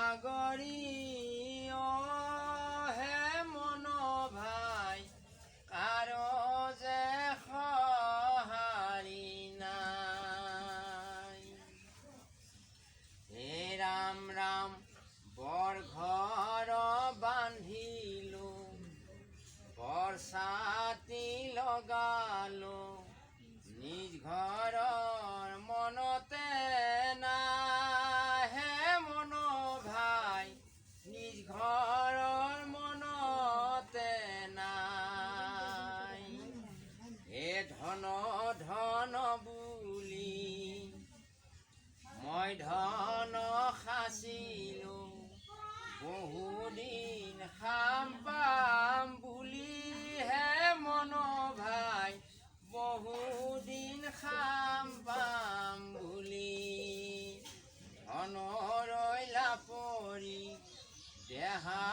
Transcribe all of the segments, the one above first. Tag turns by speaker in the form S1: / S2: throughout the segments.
S1: ভাগৰি হে মন ভাই কাৰো যে সঁহাৰি নাই। হে ৰাম ৰাম বৰ ঘৰ বান্ধিলো, বৰচাতি লগালো, নিজ ঘৰৰ মনতে নাই। হে মন ভাই নিজ ঘৰৰ মনতে নাই। হে ধন ধন বুলি মই ধন সাচিলো, বহুদিন খাম পাম বুলি। হে মন ভাই বহুদিন খাম পাম বুলি। ধন ৰৈলা পৰি দেহা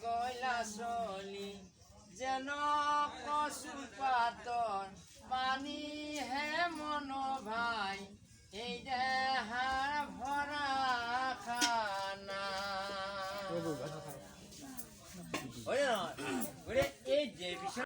S1: গইলা চলি, যেন কচু পাতৰ পানী। হে মন ভাই